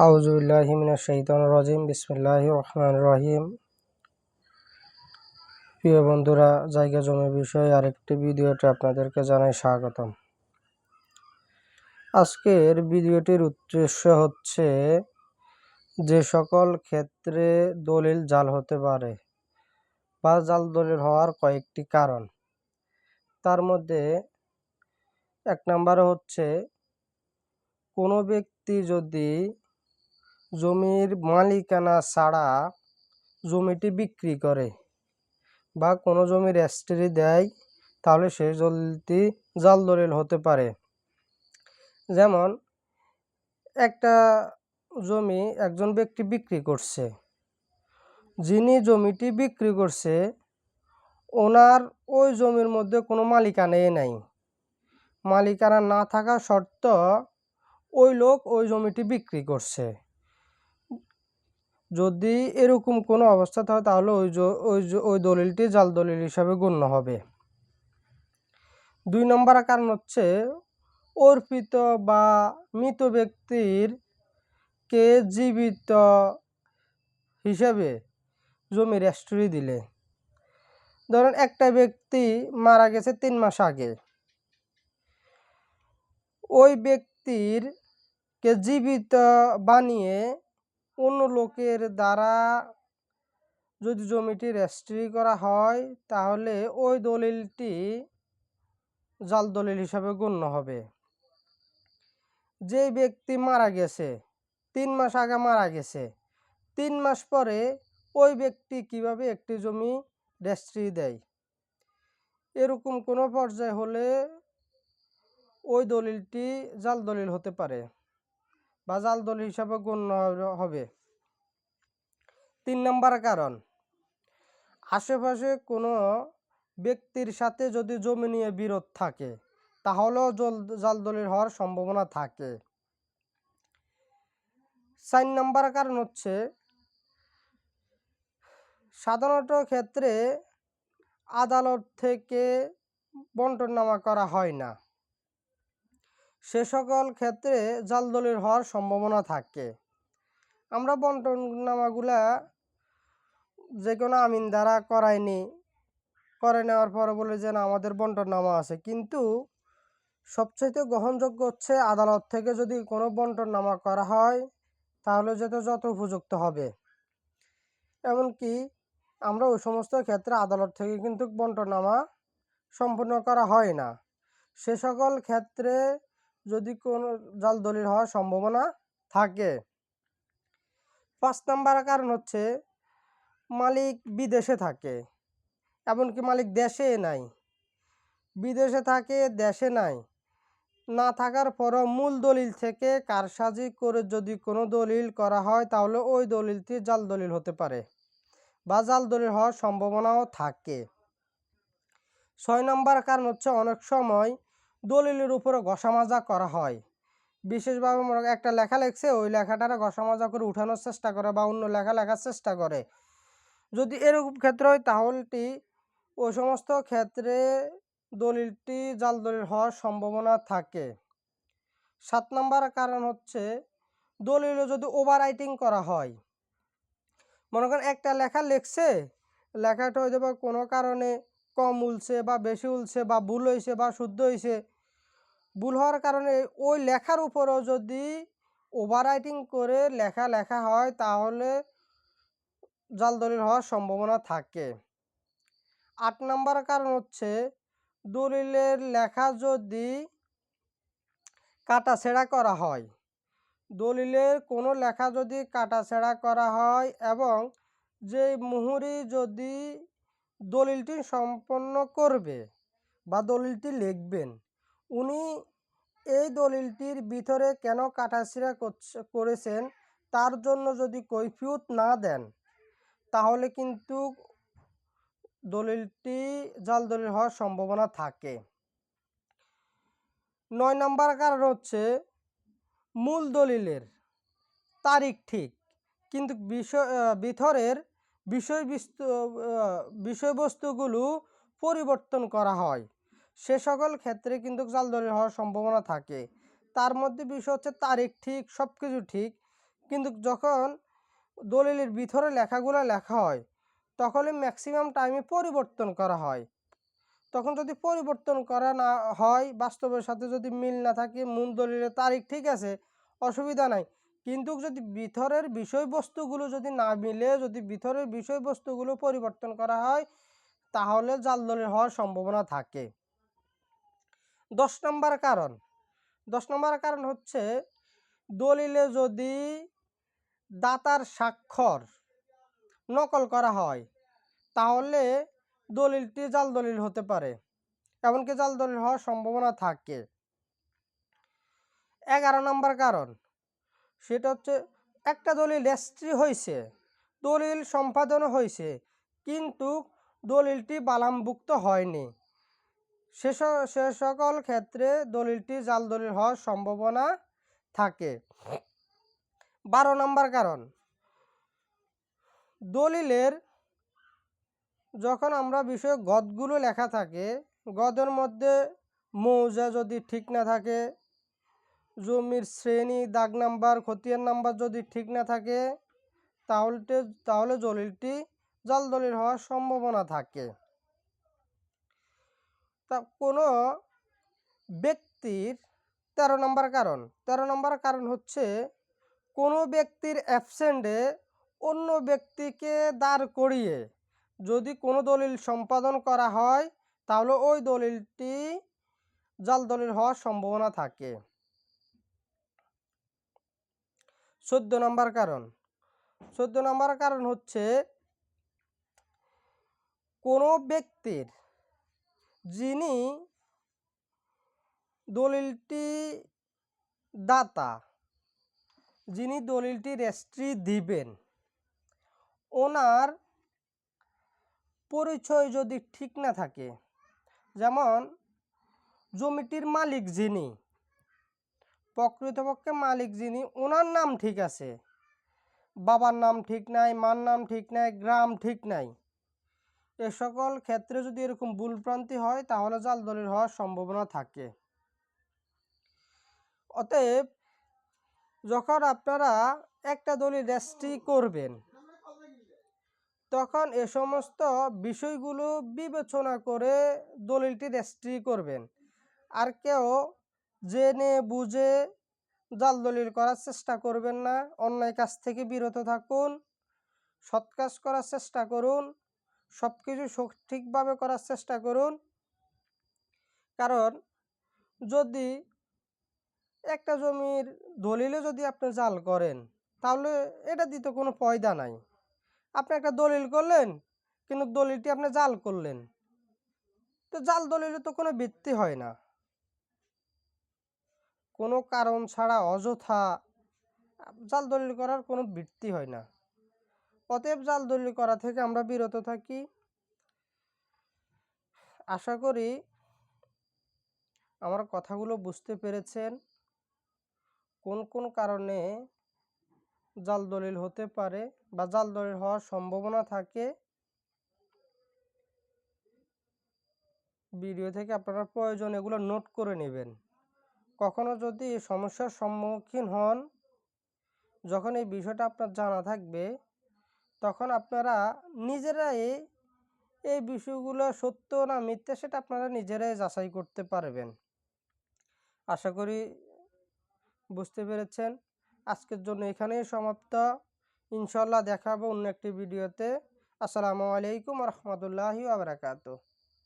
আউযু বিল্লাহি মিনাশ শাইতানির রাজিম। বিসমিল্লাহির রহমানির রহিম। প্রিয় বন্ধুরা, জায়গা জমি বিষয়ে আরেকটি ভিডিওতে আপনাদেরকে জানাই স্বাগতম। আজকের ভিডিওটির উদ্দেশ্য হচ্ছে যে সকল ক্ষেত্রে দলিল জাল হতে পারে বা জাল দলিল হওয়ার কয়েকটি কারণ। তার মধ্যে এক নম্বরে হচ্ছে কোনো ব্যক্তি যদি জমির মালিকানা ছাড়া জমিটি বিক্রি করে বা কোনো জমি রেজিস্ট্রি দেয়, তাহলে সেই দলিলটি জাল দলিল হতে পারে। যেমন একটা জমি একজন ব্যক্তি বিক্রি করছে, যিনি জমিটি বিক্রি করছে ওনার ওই জমির মধ্যে কোনো মালিকানাই নাই। মালিকানা না থাকা সত্ত্বেও ওই লোক ওই জমিটি বিক্রি করছে। যদি এরকম কোনো অবস্থা হয় তাহলে ওই দলিলটি জাল দলিল হিসাবে গণ্য হবে। 2 নম্বর কারণ হচ্ছে অর্পিত বা মৃত ব্যক্তির কে জীবিত হিসেবে জমি রেজিস্ট্রি দিলে। ধরেন একটা ব্যক্তি মারা গেছে 3 মাস আগে, ওই ব্যক্তির কে জীবিত বানিয়ে অন্য লোকের দ্বারা যদি জমিটি রেজিস্ট্রি করা হয় তাহলে ওই দলিলটি জাল দলিল হিসাবে গণ্য হবে। যে ব্যক্তি মারা গেছে 3 মাস আগে মারা গেছে, 3 মাস পরে ওই ব্যক্তি কিভাবে একটি জমি রেজিস্ট্রি দেয়, এরকম কোনো পর্যায়ে হলে ওই দলিলটি জাল দলিল হতে পারে বা জাল দলিল হিসাবে গণ্য হবে। 3 নম্বর কারণ আশেপাশে কোনো ব্যক্তির সাথে যদি জমি নিয়ে বিরোধ থাকে তাহলেও জাল দলিল হওয়ার সম্ভাবনা থাকে। 4 নম্বর কারণ হচ্ছে সাধারণত ক্ষেত্রে আদালত থেকে বন্টননামা করা হয় না, সে সকল ক্ষেত্রে জাল দলিল হওয়ার সম্ভাবনা থাকে। আমরা বন্টননামাগুলা যে কোনো আমিন দ্বারা করে নেওয়ার পরে বলে যে না আমাদের বন্টননামা আছে, কিন্তু সবচেয়ে গ্রহণযোগ্য হচ্ছে আদালত থেকে যদি কোনো বন্টননামা করা হয় তাহলে যত উপযুক্ত হবে। এমনকি আমরা ওই সমস্ত ক্ষেত্রে আদালত থেকে কিন্তু বন্টননামা সম্পূর্ণ করা হয় না, সে সকল ক্ষেত্রে যদি কোনো জাল দলিল হওয়ার সম্ভাবনা থাকে। 5 নম্বর কারণ হচ্ছে মালিক বিদেশে থাকে, এমনকি মালিক দেশে নাই, বিদেশে থাকে দেশে নাই, না থাকার পরও মূল দলিল থেকে কারসাজি করে যদি কোনো দলিল করা হয় তাহলে ওই দলিলটি জাল দলিল হতে পারে বা জাল দলিল হওয়ার সম্ভাবনাও থাকে। 6 নম্বর কারণ হচ্ছে অনেক সময় দলিলের উপরে ঘষামাজা করা হয়। বিশেষভাবে একটা লেখা লিখছে, ওই লেখাটারে ঘষামাজা করে উঠানোর চেষ্টা করে বা অন্য লেখা লেখার চেষ্টা করে। যদি এরকম ক্ষেত্র হয় তাহলে ওই সমস্ত ক্ষেত্রে দলিলটি জাল দলিল হওয়ার সম্ভাবনা থাকে। 7 নম্বর কারণ হচ্ছে দলিলে যদি ওভার রাইটিং করা হয়। মনে করেন একটা লেখা লিখছে, লেখাটা হয়তো বা কোনো কারণে কম উলছে বা বেশি উলছে বা ভুল হয়েছে বা শুদ্ধ হয়েছে, ভুল হওয়ার কারণে ওই লেখার উপরও যদি ওভার রাইটিং করে লেখা হয় তাহলে জাল দলিল হওয়ার সম্ভাবনা থাকে। 8 নম্বর কারণ হচ্ছে দলিলের লেখা যদি কাটাছেঁড়া করা হয়, দলিলের কোনো লেখা যদি কাটাছেঁড়া করা হয় এবং যে মুহুরি যদি দলিলটি সম্পন্ন করবে বা দলিলটি লিখবেন, উনি এই দলিলটির ভিতরে কেন কাটাছেঁড়া করেছেন তার জন্য যদি কৈফিয়ত না দেন তাহলে কিন্তু দলিলটি জাল দলিল হওয়ার সম্ভাবনা থাকে। 9 নম্বর কারণ হচ্ছে মূল দলিলের তারিখ ঠিক কিন্তু ভিতরের বিষয়বস্তুগুলো পরিবর্তন করা হয়, সে সকল ক্ষেত্রে কিন্তু জাল দলিল হওয়ার সম্ভাবনা থাকে। তার মধ্যে বিষয় হচ্ছে তারিখ ঠিক, সব কিছু ঠিক, কিন্তু যখন দলিলের ভিতরে লেখাগুলো লেখা হয় তখনই ম্যাক্সিমাম টাইমে পরিবর্তন করা হয়। তখন যদি পরিবর্তন করা না হয়, বাস্তবের সাথে যদি মিল না থাকে, মূল দলিলের তারিখ ঠিক আছে, অসুবিধা নাই, কিন্তু যদি ভিতরের বিষয়বস্তুগুলো যদি না মিলে, যদি ভিতরের বিষয়বস্তুগুলো পরিবর্তন করা হয় তাহলে জাল দলিল হওয়ার সম্ভাবনা থাকে। 10 নম্বর কারণ হচ্ছে দলিলে যদি দাতার স্বাক্ষর নকল করা হয় তাহলে দলিলটি জাল দলিল হতে পারে, এমনকি জাল দলিল হওয়ার সম্ভাবনা থাকে। 11 নম্বর কারণ, সেটা হচ্ছে একটা দলিল রেজিস্ট্রি হয়েছে, দলিল সম্পাদনও হয়েছে, কিন্তু দলিলটি বালামভুক্ত হয়নি, সে সকল ক্ষেত্রে দলিলটি জাল দলিল হওয়ার সম্ভাবনা থাকে। 12 নম্বর কারণ, দলিলের যখন আমরা বিষয়ে গদগুলো লেখা থাকে, গদের মধ্যে মৌজা যদি ঠিক না থাকে, জমির শ্রেণী, দাগ নাম্বার, খতিয়ান নাম্বার যদি ঠিক না থাকে তাহলে দলিলটি জাল দলিল হওয়ার সম্ভাবনা থাকে। তা কোনো ব্যক্তির 13 নম্বর কারণ হচ্ছে কোনো ব্যক্তির অ্যাবসেন্টে অন্য ব্যক্তিকে দাঁড় করিয়ে যদি কোনো দলিল সম্পাদন করা হয় তাহলে ওই দলিলটি জাল দলিল হওয়ার সম্ভাবনা থাকে। 14 নম্বর কারণ হচ্ছে কোনো ব্যক্তির যিনি দলিলটি দাতা, যিনি দলিলটি রেজিস্ট্রি দিবেন, ওনার পরিচয় যদি ঠিক না থাকে, যেমন জমিটির মালিক যিনি, প্রকৃতপক্ষে মালিক যিনি, ওনার নাম ঠিক আছে, বাবার নাম ঠিক নাই, মার নাম ঠিক নাই, গ্রাম ঠিক নাই, এ সকল ক্ষেত্রে যদি এরকম ভুলভ্রান্তি হয় তাহলে জাল দলিল হওয়ার সম্ভাবনা থাকে। অতএব যখন আপনারা একটা দলিল রেজিস্ট্রি করবেন তখন এ সমস্ত বিষয়গুলো বিবেচনা করে দলিলটি রেজিস্ট্রি করবেন। আর কেউ জেনে বুঝে জাল দলিল করার চেষ্টা করবেন না, অন্যায় কাজ থেকে বিরত থাকুন, সৎ কাজ করার চেষ্টা করুন, সব কিছু সঠিকভাবে করার চেষ্টা করুন। কারণ যদি একটা জমির দলিলে যদি আপনি জাল করেন তাহলে এটা দিতে কোনো ফায়দা নাই। আপনি একটা দলিল করলেন কিন্তু দলিলটি আপনি জাল করলেন, তো জাল দলিলে তো কোনো ভিত্তি হয় না, কোনো কারণ ছাড়া অযথা জাল দলিল করার কোনো ভিত্তি হয় না। অতএব জাল দলিল করা থেকে আমরা বিরত থাকি। আশা করি আমার কথাগুলো বুঝতে পেরেছেন, কোন কোন কারণে জাল দলিল হতে পারে বা জাল দলিল হওয়ার সম্ভাবনা থাকে। ভিডিও থেকে আপনারা প্রয়োজন এগুলো নোট করে নেবেন। কখনো যদি এই সমস্যার সম্মুখীন হন, যখন এই বিষয়টা আপনার জানা থাকবে তখন আপনারা নিজেরাই এই বিষয়গুলো সত্য না মিথ্যা সেটা আপনারা নিজেরাই যাচাই করতে পারবেন। আশা করি বুঝতে পেরেছেন। আজকের জন্য এখানেই সমাপ্ত। ইনশাল্লাহ দেখা হবে অন্য একটি ভিডিওতে। আসসালামু আলাইকুম ওয়া রাহমাতুল্লাহি ওয়া বারাকাতুহু।